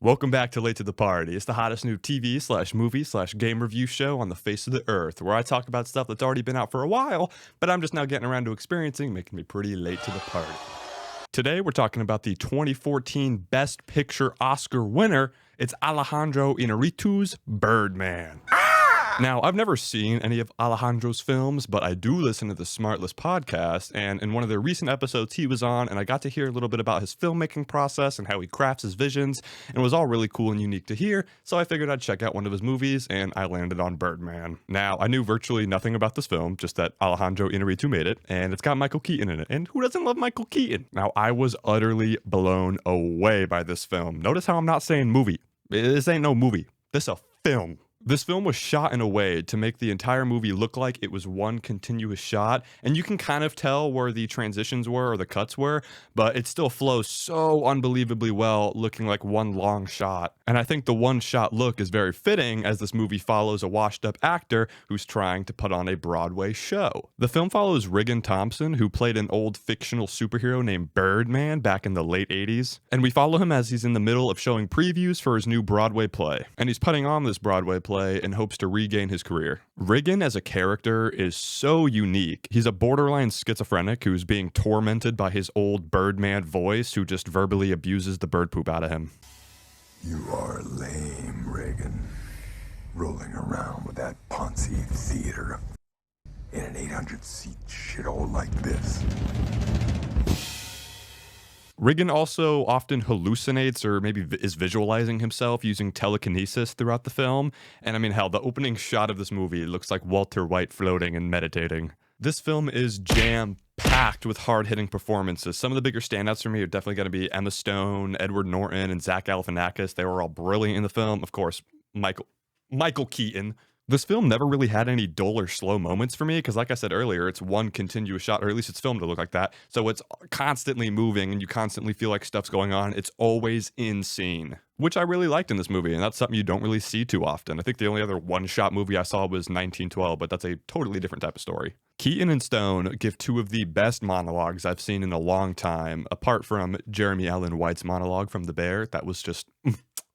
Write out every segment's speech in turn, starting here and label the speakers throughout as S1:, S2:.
S1: Welcome back to Late to the Party. It's the hottest new TV/movie/game review show on the face of the earth, where I talk about stuff that's already been out for a while, but I'm just now getting around to experiencing, making me pretty late to the party. Today, we're talking about the 2014 Best Picture Oscar winner. It's Alejandro Inarritu's Birdman. Now, I've never seen any of Alejandro's films, but I do listen to the Smartless podcast, and in one of the recent episodes he was on, and I got to hear a little bit about his filmmaking process and how he crafts his visions, and it was all really cool and unique to hear, so I figured I'd check out one of his movies, and I landed on Birdman. Now, I knew virtually nothing about this film, just that Alejandro Inarritu made it, and it's got Michael Keaton in it, and who doesn't love Michael Keaton? Now, I was utterly blown away by this film. Notice how I'm not saying movie. This ain't no movie. This a film. This film was shot in a way to make the entire movie look like it was one continuous shot, and you can kind of tell where the transitions were or the cuts were, but it still flows so unbelievably well, looking like one long shot. And I think the one shot look is very fitting, as this movie follows a washed up actor who's trying to put on a Broadway show. The film follows Regan Thompson, who played an old fictional superhero named Birdman back in the late 80s, and we follow him as he's in the middle of showing previews for his new Broadway play, and he's putting on this Broadway play in hopes to regain his career. Regan as a character is so unique. He's a borderline schizophrenic who's being tormented by his old Birdman voice, who just verbally abuses the bird poop out of him.
S2: You are lame, Regan. Rolling around with that Ponzi theater in an 800-seat shithole like this.
S1: Regan also often hallucinates or maybe is visualizing himself using telekinesis throughout the film. And I mean, hell, the opening shot of this movie looks like Walter White floating and meditating. This film is jam-packed with hard-hitting performances. Some of the bigger standouts for me are definitely going to be Emma Stone, Edward Norton, and Zach Galifianakis. They were all brilliant in the film. Of course, Michael Keaton. This film never really had any dull or slow moments for me because, like I said earlier, it's one continuous shot, or at least it's filmed to look like that. So it's constantly moving and you constantly feel like stuff's going on. It's always in scene, which I really liked in this movie, and that's something you don't really see too often. I think the only other one-shot movie I saw was 1912, but that's a totally different type of story. Keaton and Stone give two of the best monologues I've seen in a long time, apart from Jeremy Allen White's monologue from The Bear. That was just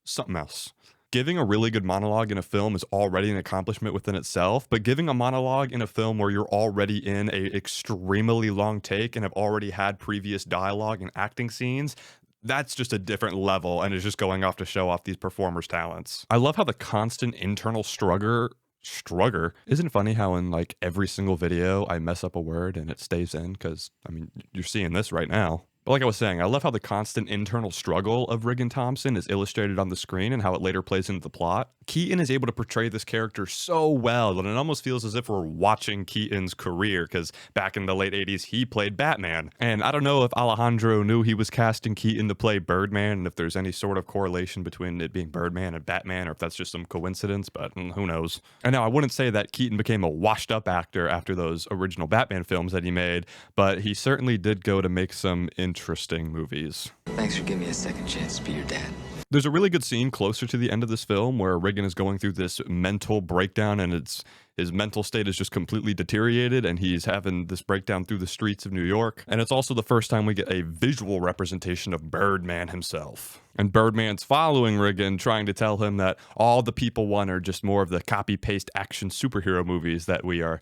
S1: something else. Giving a really good monologue in a film is already an accomplishment within itself, but giving a monologue in a film where you're already in a extremely long take and have already had previous dialogue and acting scenes, that's just a different level and is just going off to show off these performers' talents. I love how the constant internal strugger. Isn't it funny how in like every single video I mess up a word and it stays in? Because, I mean, you're seeing this right now. But like I was saying, I love how the constant internal struggle of Regan Thompson is illustrated on the screen and how it later plays into the plot. Keaton is able to portray this character so well that it almost feels as if we're watching Keaton's career, because back in the late 80s, he played Batman. And I don't know if Alejandro knew he was casting Keaton to play Birdman, and if there's any sort of correlation between it being Birdman and Batman, or if that's just some coincidence, but who knows. And now, I wouldn't say that Keaton became a washed-up actor after those original Batman films that he made, but he certainly did go to make some interesting movies.
S3: Thanks for giving me a second chance to be your dad.
S1: There's a really good scene closer to the end of this film where Regan is going through this mental breakdown, and his mental state is just completely deteriorated, and he's having this breakdown through the streets of New York. And it's also the first time we get a visual representation of Birdman himself. And Birdman's following Regan, trying to tell him that all the people want are just more of the copy-paste action superhero movies that we are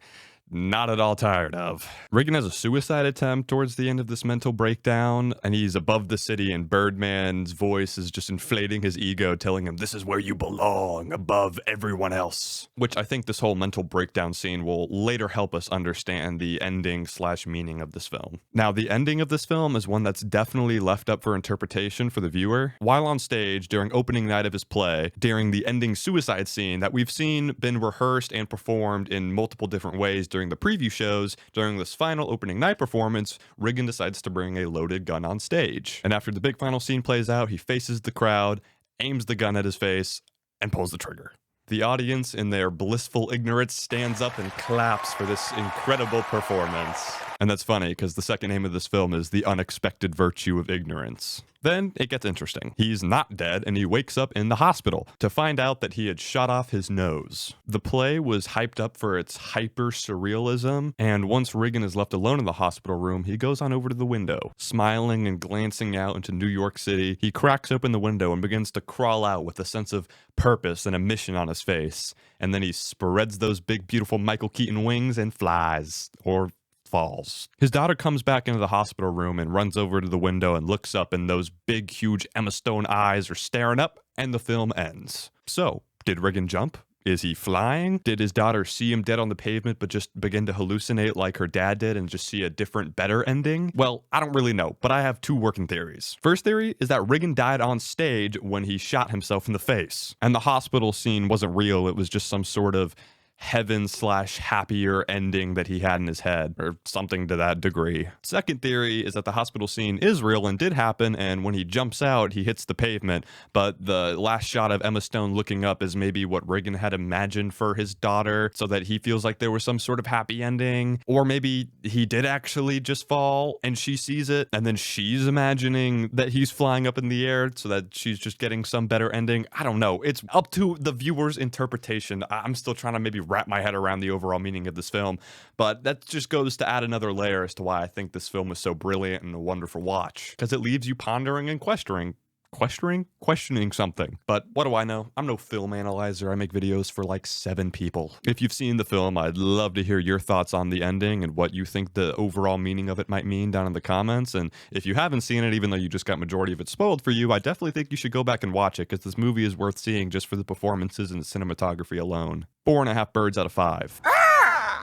S1: not at all tired of. Regan has a suicide attempt towards the end of this mental breakdown, and he's above the city, and Birdman's voice is just inflating his ego, telling him, "This is where you belong, above everyone else." Which I think this whole mental breakdown scene will later help us understand the ending/meaning of this film. Now, the ending of this film is one that's definitely left up for interpretation for the viewer. While on stage, during opening night of his play, during the ending suicide scene that we've seen been rehearsed and performed in multiple different ways during the preview shows, during this final opening night performance, Regan decides to bring a loaded gun on stage. And after the big final scene plays out, he faces the crowd, aims the gun at his face, and pulls the trigger. The audience, in their blissful ignorance, stands up and claps for this incredible performance. And that's funny, because the second name of this film is The Unexpected Virtue of Ignorance. Then it gets interesting. He's not dead, and he wakes up in the hospital to find out that he had shot off his nose. The play was hyped up for its hyper surrealism, and once Regan is left alone in the hospital room, he goes on over to the window. Smiling and glancing out into New York City, he cracks open the window and begins to crawl out with a sense of purpose and a mission on his face. And then he spreads those big, beautiful Michael Keaton wings and flies, or falls. His daughter comes back into the hospital room and runs over to the window and looks up, and those big, huge Emma Stone eyes are staring up, and the film ends. So, did Regan jump? Is he flying? Did his daughter see him dead on the pavement but just begin to hallucinate like her dad did and just see a different, better ending? Well, I don't really know, but I have two working theories. First theory is that Regan died on stage when he shot himself in the face, and the hospital scene wasn't real. It was just some sort of heaven/happier ending that he had in his head, or something to that degree. Second theory is that the hospital scene is real and did happen, and when he jumps out, he hits the pavement, but the last shot of Emma Stone looking up is maybe what Regan had imagined for his daughter, so that he feels like there was some sort of happy ending. Or maybe he did actually just fall, and she sees it, and then she's imagining that he's flying up in the air, so that she's just getting some better ending. I don't know. It's up to the viewer's interpretation. I'm still trying to maybe wrap my head around the overall meaning of this film, but that just goes to add another layer as to why I think this film is so brilliant and a wonderful watch, because it leaves you pondering and questioning something. But what do I know? I'm no film analyzer. I make videos for like 7 people. If you've seen the film, I'd love to hear your thoughts on the ending and what you think the overall meaning of it might mean down in the comments. And if you haven't seen it, even though you just got majority of it spoiled for you, I definitely think you should go back and watch it, because this movie is worth seeing just for the performances and the cinematography alone. 4.5 birds out of 5.